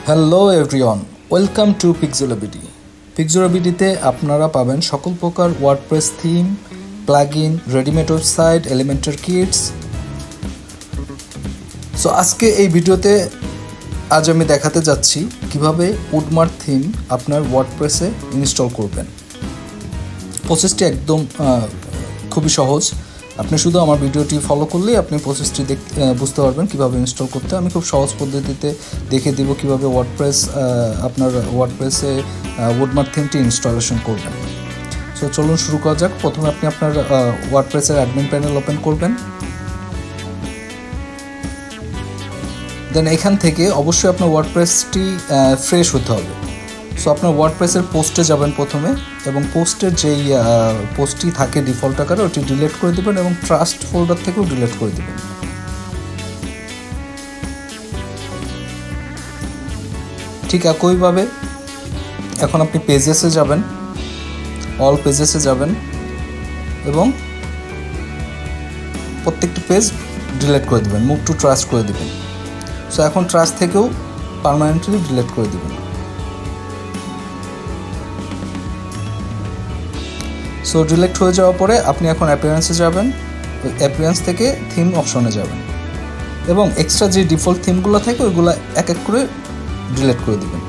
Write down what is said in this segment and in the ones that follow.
Hello everyone, welcome to PixelaBD. পিক্সেলাবিডিতে আপনারা পাবেন সকল প্রকার WordPress theme, plugin, readymade website, Elementor kits. So আজকে এই ভিডিওতে আজ আমি দেখাতে যাচ্ছি কিভাবে উডমার্ক থিম আপনার ওয়ার্ডপ্রেসে ইনস্টল করবেন। প্রসেসটি একদম খুবই সহজ। আপনি শুধু আমার ভিডিওটি ফলো করলেই আপনি প্রসেসটি বুঝতে পারবেন কীভাবে ইনস্টল করতে। আমি খুব সহজ পদ্ধতিতে দেখে দিব কীভাবে আপনার ওয়ার্ডপ্রেসে উডমার্ক থিমটি ইনস্টলেশন করবেন। সো চলুন শুরু করা যাক। প্রথমে আপনি আপনার ওয়ার্ডপ্রেসের অ্যাডমিন প্যানেল ওপেন করবেন। দেন এখান থেকে অবশ্যই আপনার ওয়ার্ডপ্রেসটি ফ্রেশ হতে হবে। সো আপনার ওয়ার্ডপ্রেসের পোস্টে যাবেন প্রথমে, এবং পোস্টের যেই পোস্টটি থাকে ডিফল্ট আকারে ওটি ডিলিট করে দেবেন এবং ট্রাস্ট ফোল্ডার থেকেও ডিলিট করে দেবেন। ঠিক একইভাবে এখন আপনি পেজেসে যাবেন, অল পেজেসে যাবেন এবং প্রত্যেকটি পেজ ডিলিট করে দেবেন, মুভ টু ট্রাস্ট করে দেবেন। সো এখন ট্রাস্ট থেকেও পার্মানেন্টলি ডিলিট করে দেবেন। সো ডিলিট হয়ে যাওয়ার পরে আপনি এখন অ্যাপিয়ারেন্সে যাবেন, অ্যাপিয়ারেন্স থেকে থিম অপশনে যাবেন এবং এক্সট্রা যে ডিফল্ট থিমগুলো থাকে ওইগুলো এক এক করে ডিলিট করে দেবেন।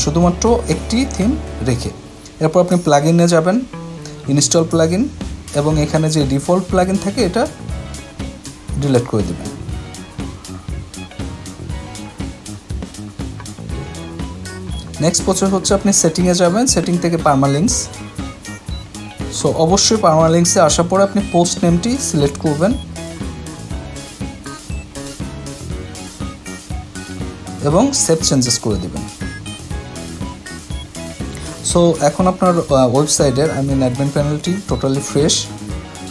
শুধুমাত্র একটি থিম রেখে এরপর আপনি প্লাগইনে যাবেন, ইনস্টল প্লাগইন, এবং এখানে যে ডিফল্ট প্লাগইন থাকে এটা ডিলিট করে দেবেন। নেক্সট প্রসেস হচ্ছে আপনি সেটিংয়ে যাবেন, সেটিং থেকে পার্মালিঙ্কস। সো অবশ্যই পার্মালিঙ্কসে আসার পরে আপনি পোস্ট নেমটি সিলেক্ট করবেন এবং সেভ চেঞ্জেস করে দেবেন। সো এখন আপনার ওয়েবসাইটের অ্যাডমিন প্যানেলটি টোটালি ফ্রেশ।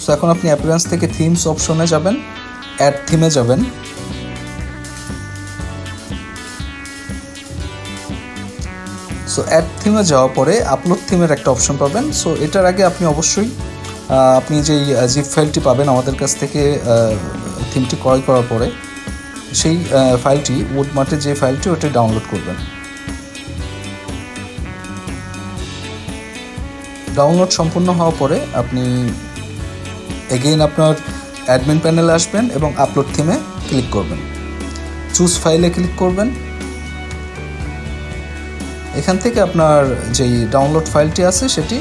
সো এখন আপনি অ্যাপিয়ারেন্স থেকে থিমস অপশনে যাবেন, অ্যাড থিমে যাবেন, সো অ্যাড থিমে যাওয়ার পরে আপলোড থিমের একটা অপশন পাবেন। সো এটার আগে আপনি অবশ্যই আপনি যেই জিপ ফাইলটি পাবেন আমাদের কাছ থেকে থিমটি ক্রয় করার পরে সেই ফাইলটি উডমার্কের যে ফাইলটি ওটা ডাউনলোড করবেন। ডাউনলোড সম্পূর্ণ হওয়ার পরে আপনি এগেইন আপনার অ্যাডমিন প্যানেলে আসবেন এবং আপলোড থিমে ক্লিক করবেন, চুজ ফাইলে ক্লিক করবেন। এখান থেকে আপনার যেই ডাউনলোড ফাইলটি আছে সেটি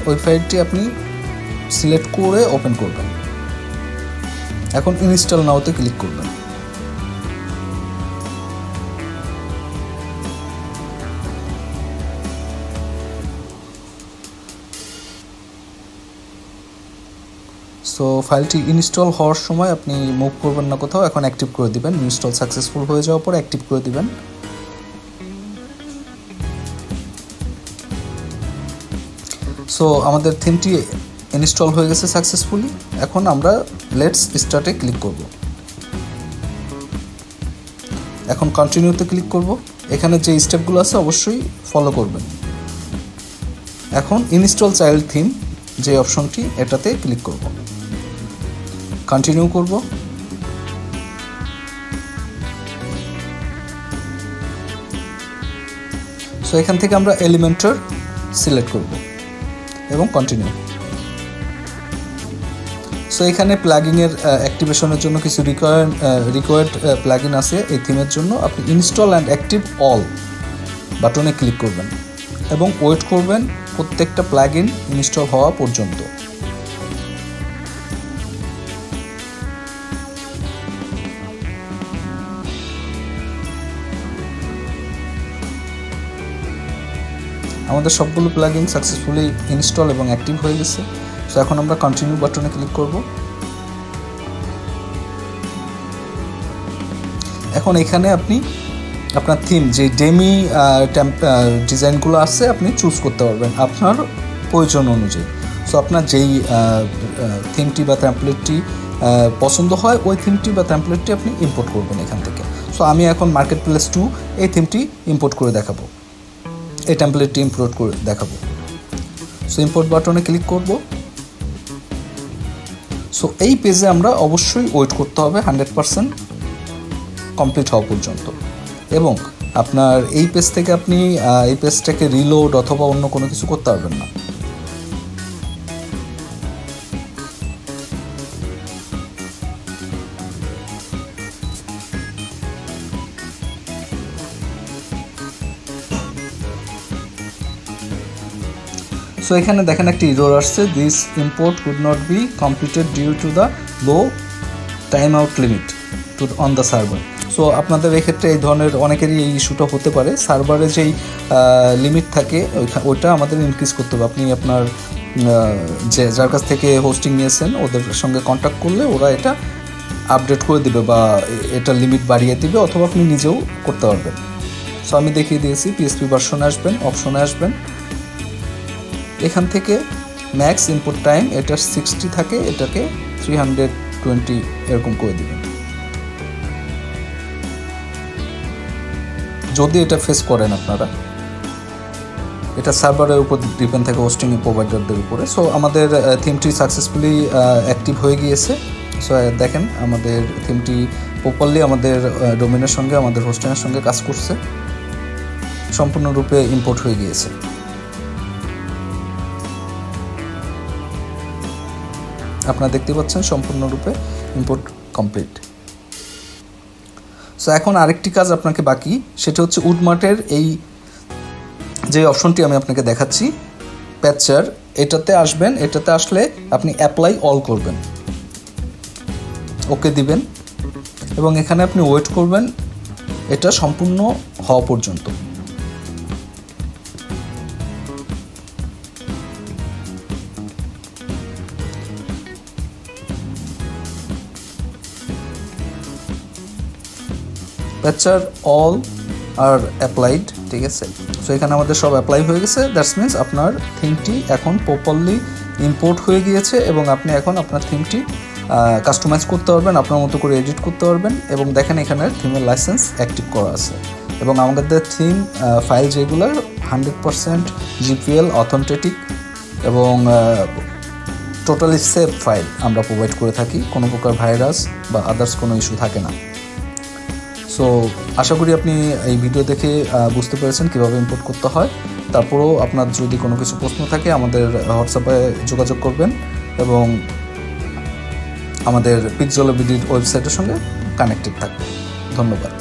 ওই ফাইলটি আপনি সিলেক্ট করে ওপেন করবেন। এখন ইনস্টল নাওতে ক্লিক করবেন। সো ফাইলটি ইনস্টল হওয়ার সময় আপনি মুভ করবেন না কোথাও, এখন অ্যাক্টিভ করে দিবেন। ইনস্টল সাকসেসফুল হয়ে যাওয়ার পর অ্যাক্টিভ করে দিবেন। সো আমাদের থিমটি ইনস্টল হয়ে গেছে সাকসেসফুলি। এখন আমরা লেটস স্টার্টে ক্লিক করব। এখন কন্টিনিউতে ক্লিক করব। এখানে যে স্টেপগুলো আছে অবশ্যই ফলো করবেন। এখন ইনস্টল চাইল্ড থিম যে অপশনটি এটাতে ক্লিক করব, কন্টিনিউ করব। সো এখান থেকে আমরা এলিমেন্টর সিলেক্ট করব এবং কন্টিনিউ। সো এখানে প্লাগইনের অ্যাক্টিভেশনের জন্য কিছু রিকোয়ার্ড প্লাগইন আছে এই থিমের জন্য। আপনি ইনস্টল অ্যান্ড অ্যাক্টিভ অল বাটনে ক্লিক করবেন এবং ওয়েট করবেন প্রত্যেকটা প্লাগইন ইনস্টল হওয়া পর্যন্ত। আমাদের সবগুলো প্লাগইন সাকসেসফুলি ইনস্টল এবং অ্যাক্টিভ হয়ে গেছে। সো এখন আমরা কন্টিনিউ বাটনে ক্লিক করব। এখন এখানে আপনি আপনার থিম যে ডেমি ডিজাইনগুলো আছে আপনি চুজ করতে পারবেন আপনার প্রয়োজন অনুযায়ী। সো আপনার যেই থিমটি বা টেমপ্লেটটি পছন্দ হয় ওই থিমটি বা টেমপ্লেটটি আপনি ইম্পোর্ট করবেন এখান থেকে। সো আমি এখন মার্কেট প্লেস 2 এই থিমটি ইম্পোর্ট করে দেখাবো। এই টেমপ্লেটটি ইম্পোর্ট করে দেখাবো। সো ইম্পোর্ট বাটনে ক্লিক করব। সো এই পেজে আমরা অবশ্যই ওয়েট করতে হবে 100% কমপ্লিট হওয়া পর্যন্ত, এবং আপনার এই পেজ থেকে আপনি এই পেজটাকে রিলোড অথবা অন্য কোনো কিছু করতে পারবেন না। সো এখানে দেখেন একটা এরর আসছে, this import could not be completed due to the low time out limit to on the server. So আপনাদের এক্ষেত্রে এই ধরনের অনেকেরই এই ইস্যুটা হতে পারে, সার্ভারে যেই লিমিট থাকে ওইটা আমাদের ইনক্রিজ করতে হবে। আপনি আপনার যার কাছ থেকে হোস্টিং নিয়েছেন ওদের সঙ্গে কন্ট্যাক্ট করলে ওরা এটা আপডেট করে দেবে বা এটা লিমিট বাড়িয়ে দেবে, অথবা আপনি নিজেও করতে পারবেন। সো আমি দেখিয়ে দিয়েছি, পিএসপি ভার্সনে আসবেন, অপশনে আসবেন, এখান থেকে ম্যাক্স ইনপুট টাইম এটা 60 থাকে, এটাকে 320 এরকম করে দেবেন। যদি এটা ফেস করেন আপনারা, এটা সার্ভারের উপর ডিপেন্ড থাকে, হোস্টিং প্রোভাইডারদের উপরে। সো আমাদের থিমটি সাকসেসফুলি অ্যাক্টিভ হয়ে গিয়েছে। সো দেখেন আমাদের থিমটি প্রপারলি আমাদের ডোমেনের সঙ্গে আমাদের হোস্টিংয়ের সঙ্গে কাজ করছে, সম্পূর্ণরূপে ইম্পোর্ট হয়ে গিয়েছে। আপনারা দেখতে পাচ্ছেন সম্পূর্ণরূপে ইম্পোর্ট কমপ্লিট। সো এখন আরেকটি কাজ আপনাকে বাকি, সেটা হচ্ছে উডমার্টের এই যে অপশনটি আমি আপনাকে দেখাচ্ছি প্যাচার, এটাতে আসবেন। এটাতে আসলে আপনি অ্যাপ্লাই অল করবেন, ওকে দিবেন, এবং এখানে আপনি ওয়েট করবেন এটা সম্পূর্ণ হওয়া পর্যন্ত। প্যাচার অল আর অ্যাপ্লাইড, ঠিক আছে। সো এখানে আমাদের সব অ্যাপ্লাই হয়ে গেছে, দ্যাটস মিনস আপনার থিমটি এখন প্রপারলি ইম্পোর্ট হয়ে গিয়েছে, এবং আপনি এখন আপনার থিমটি কাস্টমাইজ করতে পারবেন, আপনার মতো করে এডিট করতে পারবেন। এবং দেখেন এখানে থিমের লাইসেন্স অ্যাক্টিভ করা আছে, এবং আমাদের থিম ফাইল যেগুলো 100% GPL অথেন্টিক এবং টোটালি সেফ ফাইল আমরা প্রোভাইড করে থাকি, কোনো প্রকার ভাইরাস বা আদার্স কোনো ইস্যু থাকে না। সো আশা করি আপনি এই ভিডিও দেখে বুঝতে পেরেছেন কীভাবে ইম্পোর্ট করতে হয়। তারপরেও আপনার যদি কোনো কিছু প্রশ্ন থাকে আমাদের হোয়াটসঅ্যাপে যোগাযোগ করবেন, এবং আমাদের পিক্সেল বিডির ওয়েবসাইটের সঙ্গে কানেক্টেড থাকবেন। ধন্যবাদ।